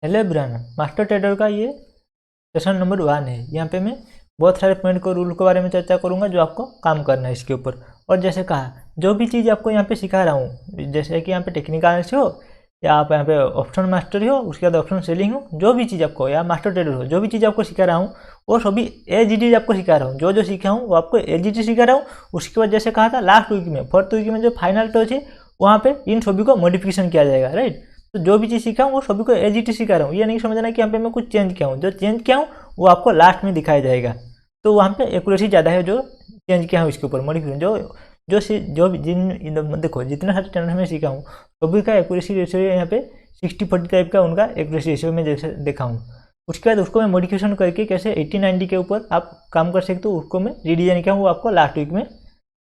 Hello everyone, master trader का ये session number 1 है। यहाँ पे मैं बहुत सारे पॉइंट को रूल के बारे में चर्चा करूँगा जो आपको काम करना है इसके ऊपर। और जैसे कहा, जो भी चीज़ आपको यहाँ पे सिखा रहा हूँ, जैसे कि यहाँ पे टेक्निकल एनालिसिस हो या आप यहाँ पे ऑप्शन मास्टर हो, उसके बाद ऑप्शन सेलिंग हो, जो भी चीज़ आपको या मास्टर ट्रेडर हो, जो भी चीज़ आपको सिखा रहा हूँ वो सभी एज इट इज आपको सिखा रहा हूँ। जो जो सीखा हूँ वो आपको एज इट इज सिखा रहा हूँ। उसके बाद जैसे कहा था लास्ट वीक में, 4th वीक में जो फाइनल टच है वहाँ पे इन सभी को मॉडिफिकेशन किया जाएगा, राइट। तो जो भी चीज़ सीखा हूँ वो सभी को एज इट इज सिखा रहा हूँ। ये नहीं समझना कि यहाँ पे मैं कुछ चेंज किया हूँ। जो चेंज किया हूँ वो आपको लास्ट में दिखाया जाएगा। तो वहाँ पे एक्यूरेसी ज़्यादा है जो चेंज किया हूँ इसके ऊपर मॉडिफिकेशन। जो भी देखो जितने सारे चैनल में सीखा हूँ सभी का एक्यूरेसी रेशियो यहाँ पे 60-40 टाइप का उनका एक्यूरेसी रेशियो में जैसे देखा हूँ। उसके बाद उसको मैं मॉडिफिकेशन करके कैसे 80-90 के ऊपर आप काम कर सकते हो, उसको मैं रीडिजाइन किया हूँ, वो आपको लास्ट वीक में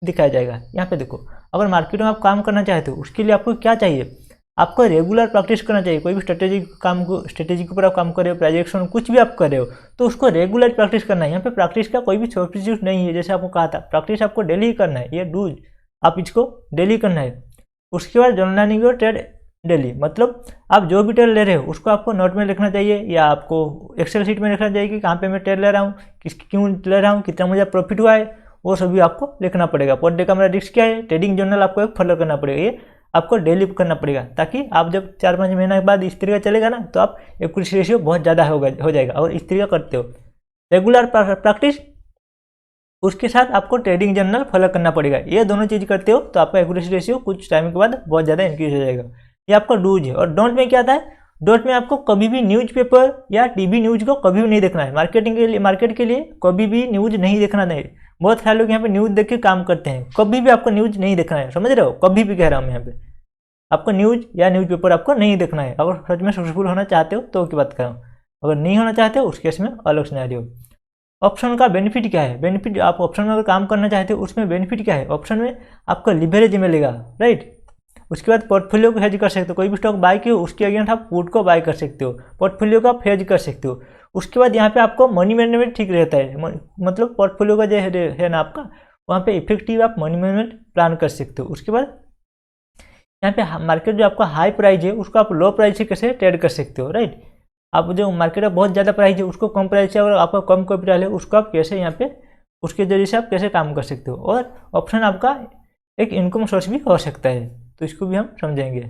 दिखाया जाएगा। यहाँ पे देखो, अगर मार्केट में आप काम करना चाहते हो उसके लिए आपको क्या चाहिए, आपको रेगुलर प्रैक्टिस करना चाहिए। कोई भी स्ट्रेटेजी के ऊपर आप काम कर रहे हो, प्रोजेक्शन कुछ भी आप कर रहे हो तो उसको रेगुलर प्रैक्टिस करना है। यहाँ पे प्रैक्टिस का कोई भी सब्स्टिट्यूट नहीं है। जैसे आपको कहा था प्रैक्टिस आपको डेली ही करना है, ये डूज आप इसको डेली करना है। उसके बाद जर्नलिंग और ट्रेड डेली, मतलब आप जो भी ट्रेड ले रहे हो उसको आपको नोट में लिखना चाहिए या आपको एक्सेल शीट में लिखना चाहिए कि कहाँ पे मैं ट्रेड ले रहा हूँ, क्यों ले रहा हूँ, कितना मुझे प्रॉफिट हुआ है, वो सभी आपको लिखना पड़ेगा। पर डे का मेरा रिस्क क्या है, ट्रेडिंग जर्नल आपको एक फॉलो करना पड़ेगा। ये आपको डेली करना पड़ेगा ताकि आप जब 4-5 महीने के बाद इस तरीका चलेगा ना तो आप एक्यूरेसी रेशियो बहुत ज़्यादा हो जाएगा। और इस तरीका करते हो रेगुलर प्रैक्टिस, उसके साथ आपको ट्रेडिंग जर्नल फॉलो करना पड़ेगा। ये दोनों चीज़ करते हो तो आपका एक्यूरेसी रेशियो कुछ टाइम के बाद बहुत ज़्यादा इंक्रीज हो जाएगा। ये आपका डूज है। और डोंट में क्या आता है, डोंट में आपको कभी भी न्यूज़पेपर या टीवी न्यूज़ को कभी भी नहीं देखना है। मार्केट के लिए कभी भी न्यूज़ नहीं देखना है। बहुत सारे लोग यहाँ पे न्यूज़ देख के काम करते हैं, कभी भी आपको न्यूज़ नहीं देखना है, समझ रहे हो। कभी भी कह रहा हूँ यहाँ पे आपको न्यूज़ या न्यूज़पेपर आपको नहीं देखना है। अगर सच में सक्सेसफुल होना चाहते हो तो की बात कर रहा हूँ, अगर नहीं होना चाहते हो उस केस में अलग सिनेरियो। ऑप्शन का बेनिफिट क्या है, बेनिफिट आप ऑप्शन में अगर काम करना चाहते हो उसमें बेनिफिट क्या है, ऑप्शन में आपको लिवरेज मिलेगा, राइट। उसके बाद पोर्टफोलियो को हेज कर सकते हो। कोई भी स्टॉक बाय किए उसके अगेंस्ट आप पुट को बाय कर सकते हो, पोर्टफोलियो को आप हेज कर सकते हो। उसके बाद यहाँ पे आपको मनी मैनेजमेंट ठीक रहता है, मतलब पोर्टफोलियो का जो है ना आपका, वहाँ पे इफेक्टिव आप मनी मैनेजमेंट प्लान कर सकते हो। उसके बाद यहाँ पे मार्केट जो आपका हाई प्राइस है उसको आप लो प्राइस से कैसे ट्रेड कर सकते हो, राइट। आप जो मार्केट में बहुत ज़्यादा प्राइस है उसको कम प्राइस से, अगर आपका कम कैपिटल है उसको आप कैसे यहाँ पे उसके जरिए से आप कैसे काम कर सकते हो। और ऑप्शन आपका एक इनकम सोर्स भी हो सकता है, तो इसको भी हम समझेंगे।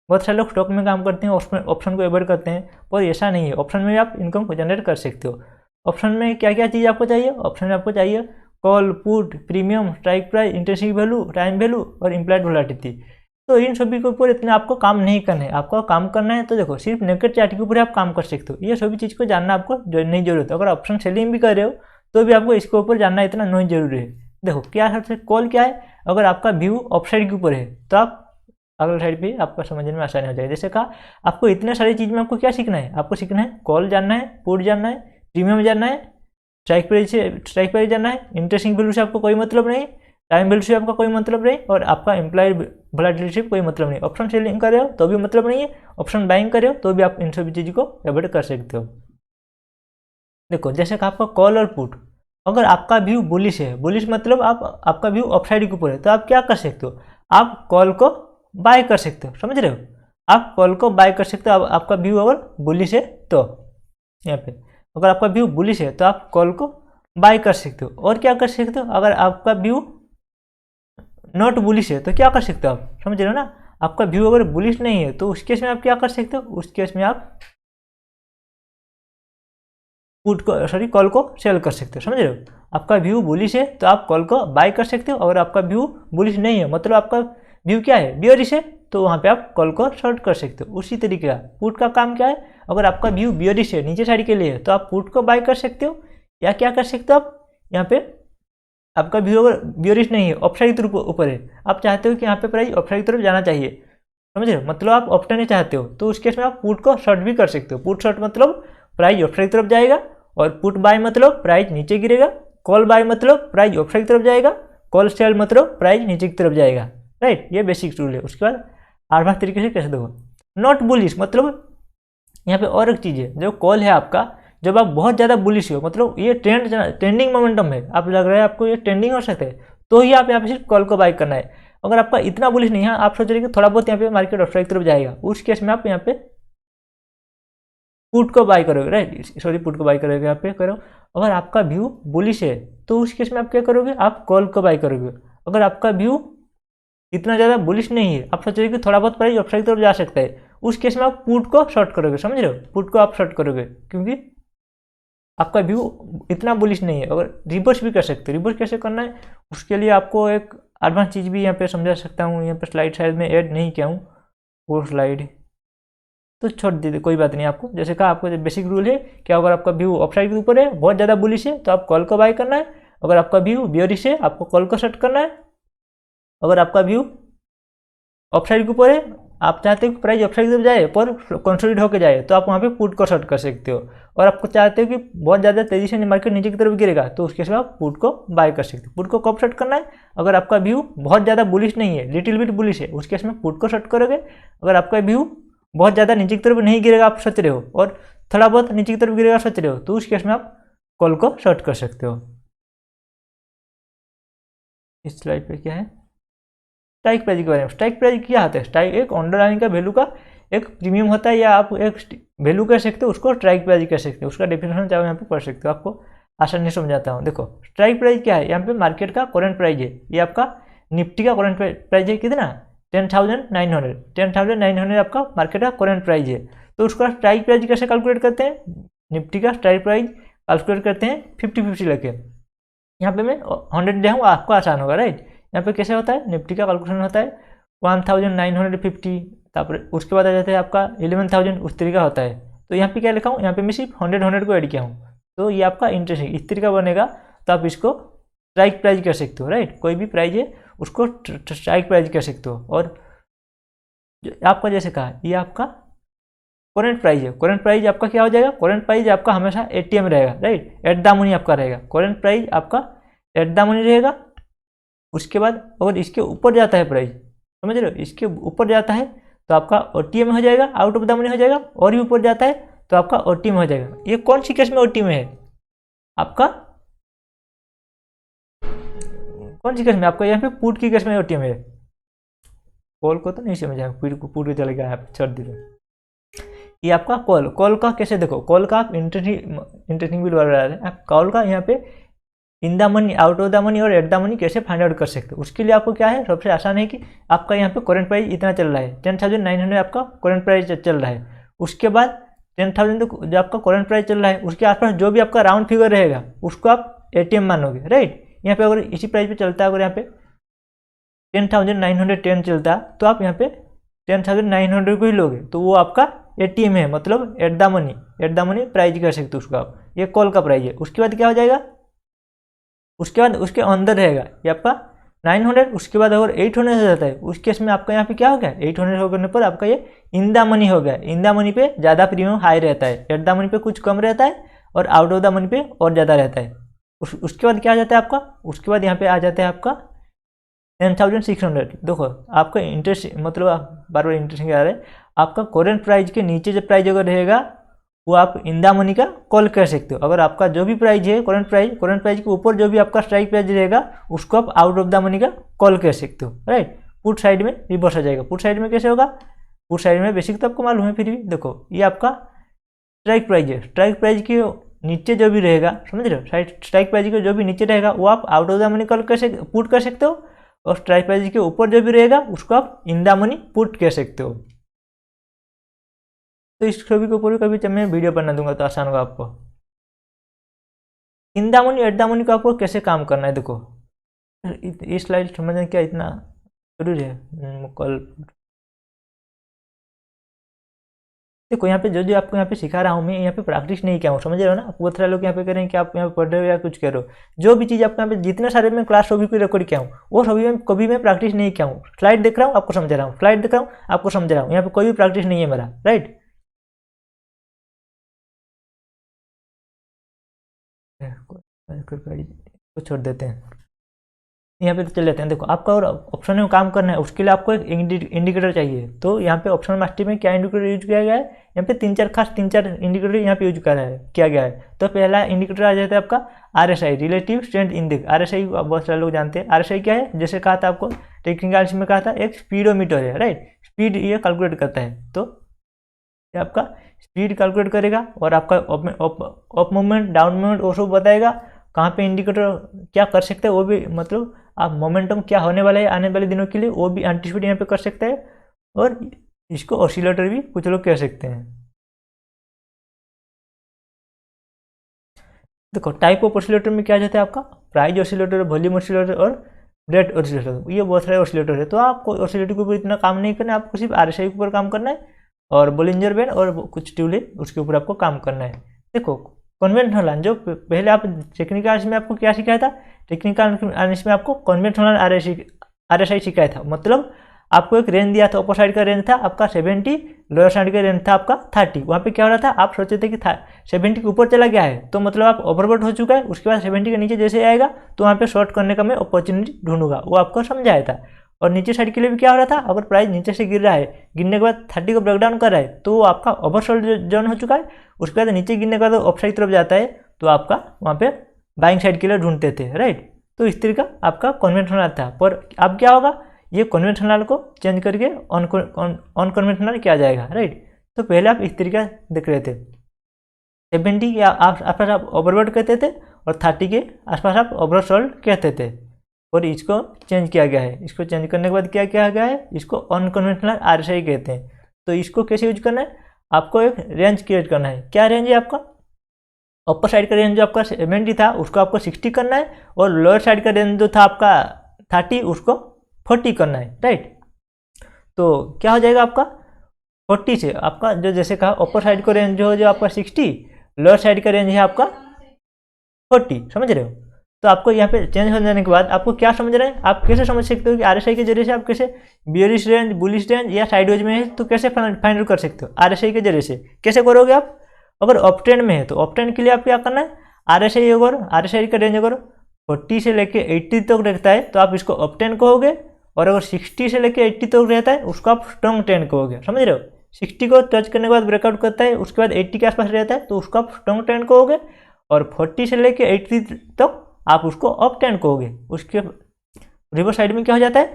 बहुत सारे लोग स्टॉक में काम करते हैं, ऑप्शन को अवॉइड करते हैं, पर ऐसा नहीं है। ऑप्शन में आप इनकम को जनरेट कर सकते हो। ऑप्शन में क्या क्या चीज़ आपको चाहिए, ऑप्शन में आपको चाहिए call, put, premium, strike price, intrinsic value, time value और इम्प्लाइड वोलेटिलिटी। तो इन सभी के ऊपर इतना आपको काम नहीं करना है। आपको काम करना है तो देखो सिर्फ नेकेड चार्ट के ऊपर आप काम कर सकते हो। ये सभी चीज़ को जानना आपको नहीं जरूरत है। अगर ऑप्शन सेलिंग भी कर रहे हो तो भी आपको इसके ऊपर जानना इतना नहीं जरूरी है। देखो क्या सबसे कॉल क्या है, अगर आपका व्यू ऑफसाइड के ऊपर है तो आप अगले साइड पे आपको समझने में आसानी हो जाएगी। जैसे कहा आपको इतने सारी चीज़ में आपको क्या सीखना है, आपको सीखना है कॉल जानना है, पुट जानना है, प्रीमियम जानना है, स्ट्राइक प्राइस जानना है, इंटरेस्टिंग वैल्यू से आपको कोई मतलब नहीं, टाइम वैल्यू से आपका कोई मतलब नहीं, और आपका इम्प्लाइड वोलेटिलिटी से कोई मतलब नहीं। ऑप्शन सेलिंग कर रहे हो तो भी मतलब नहीं है, ऑप्शन बाइंग कर रहे हो तो भी आप इन सभी चीज़ को अवॉइड कर सकते हो। देखो जैसे कि आपका कॉल और पुट, अगर आपका व्यू बुलिश है, बुलिश मतलब आपका व्यू अपसाइड के ऊपर है, तो आप क्या कर सकते हो, आप कॉल को बाय कर सकते हो, समझ रहे हो। आप कॉल को बाय कर सकते हो। आपका व्यू अगर बुलिश है तो यहाँ पे अगर आपका व्यू बुलिश है तो आप कॉल को बाय कर सकते हो। और क्या कर सकते हो, अगर आपका व्यू नॉट बुलिश है तो क्या कर सकते हो, आप समझ रहे हो ना। आपका व्यू अगर बुलिश नहीं है तो उस केस में आप क्या कर सकते हो, उस केस में आप कॉल को सेल कर सकते हो, समझ रहे हो। आपका व्यू बुलिश है तो आप कॉल को बाय कर सकते हो। अगर आपका व्यू बुलिश नहीं है, मतलब आपका व्यू क्या है, बियरिश है, तो वहाँ पे आप कॉल को शॉर्ट कर सकते हो। उसी तरीके का पुट का काम क्या है, अगर आपका व्यू बियरिश है, नीचे साइड के लिए है, तो आप पुट को बाय कर सकते हो। या क्या कर सकते हो, आप यहाँ पे आपका व्यू अगर बियरिश नहीं है, ऑफसाइड की तरफ ऊपर है, आप चाहते हो कि यहाँ पे प्राइस ऑफसाइड की तरफ जाना चाहिए, समझ रहे हो, मतलब आप ऑप्शन नहीं चाहते हो, तो उस केस में आप पुट को शॉर्ट भी कर सकते हो। पुट शॉर्ट मतलब प्राइस ऑफसाइड की तरफ जाएगा, और पुट बाय मतलब प्राइस नीचे गिरेगा, कॉल बाय मतलब प्राइस ऑफसाइड की तरफ जाएगा, कॉल सेल मतलब प्राइस नीचे की तरफ जाएगा, राइट। ये बेसिक रूल है। उसके बाद 8वां तरीके से कैसे देखो, नॉट बुलिश मतलब यहाँ पे और एक चीज़ है, जो कॉल है आपका, जब आप बहुत ज़्यादा बुलिश हो, मतलब ये ट्रेंडिंग मोमेंटम है, आप लग रहा है आपको ये ट्रेंडिंग हो सकता है, तो ही आप यहाँ पे सिर्फ कॉल को बाय करना है। अगर आपका इतना बुलिश नहीं है, आप सोच रहे कि थोड़ा बहुत यहाँ पे मार्केट ऑफसाइड की तरफ जाएगा, उस केस में आप यहाँ पे पुट को बाय करोगे, राइट, सॉरी पुट को बाय करोगे यहाँ पे करो। अगर आपका व्यू बुलिश है तो उस केस में आप क्या करोगे, आप कॉल को बाय करोगे। अगर आपका व्यू इतना ज़्यादा बुलिश नहीं है, आप सोच रहे हो कि थोड़ा बहुत प्राइस अपसाइड की तरफ जा सकता है, उस केस में आप पुट को शॉर्ट करोगे, समझ रहे हो, पुट को आप शॉर्ट करोगे क्योंकि आपका व्यू इतना बुलिश नहीं है। अगर रिवर्स भी कर सकते हो, रिवर्स कैसे करना है उसके लिए आपको एक एडवांस चीज़ भी यहाँ पे समझा सकता हूँ। यहाँ पे स्लाइड शायद में ऐड नहीं किया हूँ, वो स्लाइड तो छोड़ दीजिए, कोई बात नहीं। आपको जैसे कहा, आपको बेसिक रूल है कि अगर आपका व्यू अपसाइड के ऊपर है, बहुत ज़्यादा बुलिश है, तो आप कॉल को बाय करना है। अगर आपका व्यू बियरिश है, आपको कॉल को शॉर्ट करना है। अगर आपका व्यू अपसाइड के ऊपर है, आप चाहते हो कि प्राइस अपसाइड की तरफ जाए पर कंसोलिडेट होकर जाए, तो आप वहाँ पे पुट को शॉर्ट कर सकते हो। और आपको चाहते हो कि बहुत ज़्यादा तेजी से मार्केट नीचे की तरफ गिरेगा, तो उसके साथ आप पुट को बाय कर सकते हो। पुट को कब शॉर्ट करना है, अगर आपका व्यू बहुत ज़्यादा बुलिश नहीं है, लिटिल बिट बुलिश है, उस केस में पुट को शॉर्ट करोगे। अगर आपका व्यू बहुत ज़्यादा नीचे की तरफ नहीं गिरेगा, आप सोच रहे हो, और थोड़ा बहुत नीचे की तरफ गिरेगा सोच रहे हो, तो उस केस में आप कॉल को शॉर्ट कर सकते हो। इस स्लाइड पे क्या है, स्ट्राइक प्राइस के बारे में। स्ट्राइक प्राइस क्या होता है, स्ट्राइक एक अंडरलाइन का वैल्यू का एक प्रीमियम होता है, या आप एक वैल्यू कह सकते हो, उसको स्ट्राइक प्राइस कह सकते हो। उसका डेफिनेशन चाहे यहाँ पे पढ़ सकते हो, आपको आसानी से समझाता हूँ। देखो स्ट्राइक प्राइस क्या है, यहाँ पे मार्केट का करंट प्राइस है, ये आपका निफ्टी का करंट प्राइस है कितना, 10,900। 10,900 आपका मार्केट का करंट प्राइस है। तो उसका स्ट्राइक प्राइस कैसे कैलकुलेट करते हैं, निफ्टी का स्ट्राइक प्राइस कैलकुलेट करते हैं 50-50 लेके। यहाँ पे मैं 100 दे हूँ, आपको आसान होगा, राइट। यहाँ पे कैसे होता है, निफ्टी का कैलकुलेशन होता है 1950, तापर उसके बाद आ जाता है आपका 11,000, उस तरीका होता है। तो यहाँ पे क्या लिखा हूँ, यहाँ पे मैं सिर्फ 100 को ऐड किया हूँ, तो ये आपका इंटरेस्ट इस तरीका बनेगा। तो आप इसको स्ट्राइक प्राइस कर सकते हो, राइट। कोई भी प्राइस है उसको स्ट्राइक प्राइस कर सकते हो। और आपका जैसे कहा, ये आपका करंट प्राइस है। करंट प्राइस आपका क्या हो जाएगा, करंट प्राइस आपका हमेशा एटीएम रहेगा, राइट, एट द मनी आपका रहेगा। करंट प्राइस आपका एट द मनी रहेगा। उसके बाद अगर इसके ऊपर जाता है प्राइस, समझ रहे हो, इसके ऊपर जाता है तो आपका ओटीएम हो जाएगा, आउट ऑफ द मनी हो जाएगा। और भी ऊपर जाता है तो आपका ओटीएम हो जाएगा। ये कौन सी केस में ओटीएम है आपका, कौन सी केस में आपका, यहाँ पे पुट की केस में ओटीएम है। कॉल को तो नहीं समझा, पुट को चलेगा, यहाँ पे छोड़ दीजिए। ये आपका कॉल का कैसे, देखो कॉल का आप इंटरेस्टिंग बिल बना रहे हैं, आप कॉल का यहाँ पे in the money, out of the money और एट द मनी कैसे फाइंड आउट कर सकते हो। उसके लिए आपको क्या है, सबसे आसान है कि आपका यहाँ पे करंट प्राइस इतना चल रहा है, 10,900 आपका करंट प्राइस चल रहा है। उसके बाद 10,000 जो आपका करंट प्राइस चल रहा है, उसके आसपास जो भी आपका राउंड फिगर रहेगा उसको आप एटीएम मानोगे, राइट। यहाँ पे अगर इसी प्राइस पे चलता है, अगर यहाँ पे 10,910 चलता तो आप यहाँ पे 10,900 को ही लोगे, तो वो आपका एटीएम है, मतलब एट द मनी प्राइस कर सकते हो उसको आप। ये कॉल का प्राइस है। उसके बाद क्या हो जाएगा, उसके बाद उसके अंदर रहेगा ये आपका 900। उसके बाद अगर 800 हो जाता है, उस केस में आपका यहाँ पे क्या हो गया, 800 होने पर आपका ये इन द मनी हो गया। इन द मनी पे ज़्यादा प्रीमियम हाई रहता है, एट द मनी पे कुछ कम रहता है, और आउट ऑफ द मनी पे और ज़्यादा रहता है। उसके बाद क्या आ जाता है आपका, उसके बाद यहाँ पे आ जाता है आपका 10,600। देखो आपका इंटरेस्ट, मतलब बार बार इंटरेस्टिंग आ रहा है, आपका करंट प्राइस के नीचे जो प्राइस अगर रहेगा वो आप इन द मनी का कॉल कर सकते हो। अगर आपका जो भी प्राइस है करंट प्राइस के ऊपर जो भी आपका स्ट्राइक प्राइस रहेगा उसको आप आउट ऑफ द मनी का कॉल कर सकते हो, राइट। पुट साइड में रिवर्स हो जाएगा। पुट साइड में कैसे होगा, पुट साइड में बेसिक तो आपको मालूम है, फिर भी देखो ये आपका स्ट्राइक प्राइस है। स्ट्राइक प्राइस के नीचे जो भी रहेगा, समझ रहे हो, स्ट्राइक प्राइस के जो भी नीचे रहेगा वो आप out of the money call कर सकते, पुट कर सकते हो। और स्ट्राइक प्राइस के ऊपर जो भी रहेगा उसको आप इन द मनी पुट कह सकते हो। तो इस छवि के ऊपर कभी मैं वीडियो बना दूंगा तो आसान होगा आपको। In the money at the money को आपको कैसे काम करना है, देखो इस स्लाइड समझने क्या इतना जरूरी है कल। देखो यहाँ पे जो आपको यहाँ पे सिखा रहा हूँ मैं, यहाँ पे प्रैक्टिस नहीं किया हूँ, समझ रहे हो ना। बहुत सारे लोग यहाँ पे कह रहे हैं कि आप यहाँ पे पढ़ रहे हो या कुछ कह रहे हो। जो भी चीज़ आपको यहाँ पे जितने सारे मैं क्लास सभी को रिकॉर्ड किया हूँ, वो सभी में कभी मैं प्रैक्टिस नहीं किया हूँ। स्लाइड देख रहा हूँ आपको समझ रहा हूँ, स्लाइड देख रहा हूँ आपको समझ रहा हूँ, यहाँ पे कोई भी प्रैक्टिस नहीं है मेरा, राइट। को छोड़ देते हैं, यहाँ पे तो चले जाते हैं। देखो आपका और ऑप्शन में काम करना है, उसके लिए आपको एक इंडिकेटर चाहिए। तो यहाँ पे ऑप्शन मास्टर में क्या इंडिकेटर यूज किया गया है, यहाँ पे तीन चार इंडिकेटर यहाँ पे यूज किया गया है। तो पहला इंडिकेटर आ जाता है आपका RSI, relative strength index. RSI बहुत सारे लोग जानते हैं। RSI क्या है, जैसे कहा था आपको टेक्निकल में कहा था, एक स्पीडोमीटर है, राइट। स्पीड ये कैलकुलेट करता है। तो ये आपका स्पीड कैलकुलेट करेगा और आपका अप मूवमेंट डाउन मूवमेंट वो सब बताएगा, कहाँ पे इंडिकेटर क्या कर सकते हैं वो भी, मतलब आप मोमेंटम क्या होने वाला है आने वाले दिनों के लिए वो भी एंटिसिपेट यहाँ पे कर सकते हैं। और इसको ऑसिलेटर भी कुछ लोग कह सकते हैं। देखो टाइप ऑफ ऑसिलेटर में क्या जाता है आपका, प्राइज ऑसिलेटर, वॉल्यूम ऑसिलेटर और रेट ऑसिलेटर, ये बहुत सारे ऑसिलेटर है। तो आपको ऑसिलेटर के ऊपर इतना काम नहीं करना है, आपको सिर्फ आरएसआई के ऊपर काम करना है और बोलिंजर बैंड और कुछ ट्यूबलाइट उसके ऊपर आपको काम करना है। देखो कन्वेंशनल जो पहले आप टेक्निकल आर्ट्स में आपको क्या सिखाया था, टेक्निकल आर्ट्स में आपको कन्वेंशनल आरएसआई सिखाया था। मतलब आपको एक रेंज दिया था, अपर साइड का रेंज था आपका 70, लोअर साइड का रेंज था आपका 30। वहाँ पे क्या हो रहा था, आप सोचे थे कि 70 के ऊपर चला गया है तो मतलब आप ओवरबोट हो चुका है, उसके बाद 70 के नीचे जैसे आएगा तो वहाँ पे शॉर्ट करने का मैं अपॉर्चुनिटी ढूंढूंगा, वो आपको समझाया था। और नीचे साइड के लिए भी क्या हो रहा था, अगर प्राइस नीचे से गिर रहा है, गिरने के बाद 30 को ब्रेकडाउन कर रहा है तो आपका ओवरसोल्ड जोन हो चुका है। उसके बाद नीचे गिरने के बाद अप साइड तरफ जाता है तो आपका वहाँ पे बाइंग साइड के लिए ढूंढते थे, राइट। तो इस तरीका आपका कन्वेंशनल था। पर अब क्या होगा, ये कन्वेंशनल को चेंज करके ऑन कन्वेंशनल किया जाएगा, राइट। तो पहले आप इस तरीका देख रहे थे, 70 के आसपास आप ओवरबोट कहते थे और 30 के आसपास आप ओवरसोल्ड कहते थे। और इसको चेंज किया गया है, इसको चेंज करने के बाद क्या किया गया है, इसको अनकन्वेंशनल आरएसआई कहते हैं। तो इसको कैसे यूज करना है, आपको एक रेंज क्रिएट करना है। क्या रेंज है आपका, अपर साइड का रेंज जो आपका 70 था उसको आपको 60 करना है और लोअर साइड का रेंज जो था आपका 30 उसको 40 करना है, राइट। तो क्या हो जाएगा आपका 40 से आपका जो जैसे कहा अपर साइड का रेंज जो आपका 60, लोअर साइड का रेंज है आपका 40, समझ रहे हो। तो आपको यहाँ पे चेंज हो जाने के बाद आपको क्या समझ रहे हैं, आप कैसे समझ सकते हो कि आरएसआई के जरिए से आप कैसे बियरिश रेंज, बुलिश रेंज या साइडवेज में है तो कैसे फाइंड आउट कर सकते हो। आरएसआई के जरिए से कैसे करोगे आप, अगर अप ट्रेंड में है तो अप ट्रेंड के लिए आप क्या करना है, आरएसआई अगर आरएसआई का रेंज अगर 40 से लेके 80 तक रहता है तो आप इसको अप ट्रेंड कहोगे, और अगर 60 से लेके 80 तक रहता है उसको आप स्ट्रॉन्ग ट्रेंड कहोगे, समझ रहे हो। 60 को टच करने के बाद ब्रेकआउट करता है, उसके बाद 80 के आसपास रहता है तो उसको आप स्ट्रॉन्ग ट्रेंड कहोगे, और 40 से लेके 80 तक आप उसको अप ट्रेंड कहोगे। उसके रिवर्स साइड में क्या हो जाता है,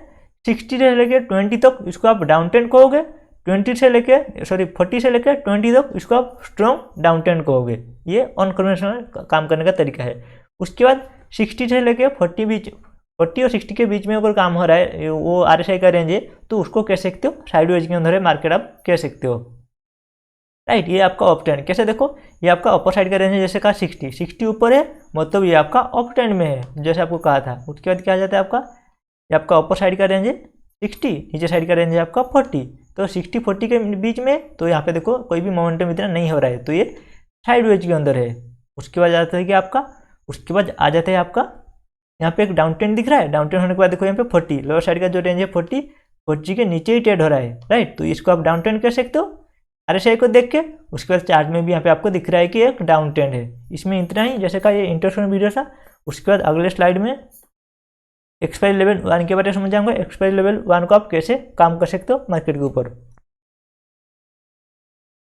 60 से लेके 20 तक इसको आप डाउन ट्रेंड कहोगे, 40 से लेके 20 तक इसको आप स्ट्रॉन्ग डाउन ट्रेंड कहोगे। ये अनकन्वेंशनल काम करने का तरीका है। उसके बाद 60 से लेके 40 और 60 के बीच में अगर काम हो रहा है, वो आरएसआई का रेंज है तो उसको कह सकते हो साइडवेज के अंदर है मार्केट, आप कह सकते हो, राइट। ये आपका अप ट्रेंड, कैसे देखो ये आपका अपर साइड का रेंज है, जैसे कहा 60 ऊपर है मतलब ये आपका अप ट्रेंड में है, जैसे आपको कहा था। उसके बाद क्या आ जाता है आपका, ये आपका अपर साइड का रेंज है 60, नीचे साइड का रेंज है आपका 40, तो 60-40 के बीच में, तो यहाँ पे देखो कोई भी मोमेंटम इतना नहीं हो रहा है तो ये साइडवेज के अंदर है। उसके बाद आता है कि आपका, उसके बाद आ जाता है आपका यहाँ पे एक डाउन ट्रेंड दिख रहा है, डाउन ट्रेंड होने के बाद देखो यहाँ पे 40, लोअर साइड का जो रेंज है 40 के नीचे ही ट्रेड हो रहा है, राइट। तो इसको आप डाउन ट्रेंड कर सकते हो आरएसआई को देख के। उसके बाद चार्ट में भी यहाँ पे आपको दिख रहा है कि एक डाउन ट्रेंड है। इसमें इतना ही, जैसे का ये इंट्रोडक्शन वीडियो था। उसके बाद अगले स्लाइड में एक्सपायरी लेवल 1 के बारे में समझाऊंगा, एक्सपायरी लेवल 1 को आप कैसे काम कर सकते हो मार्केट के ऊपर।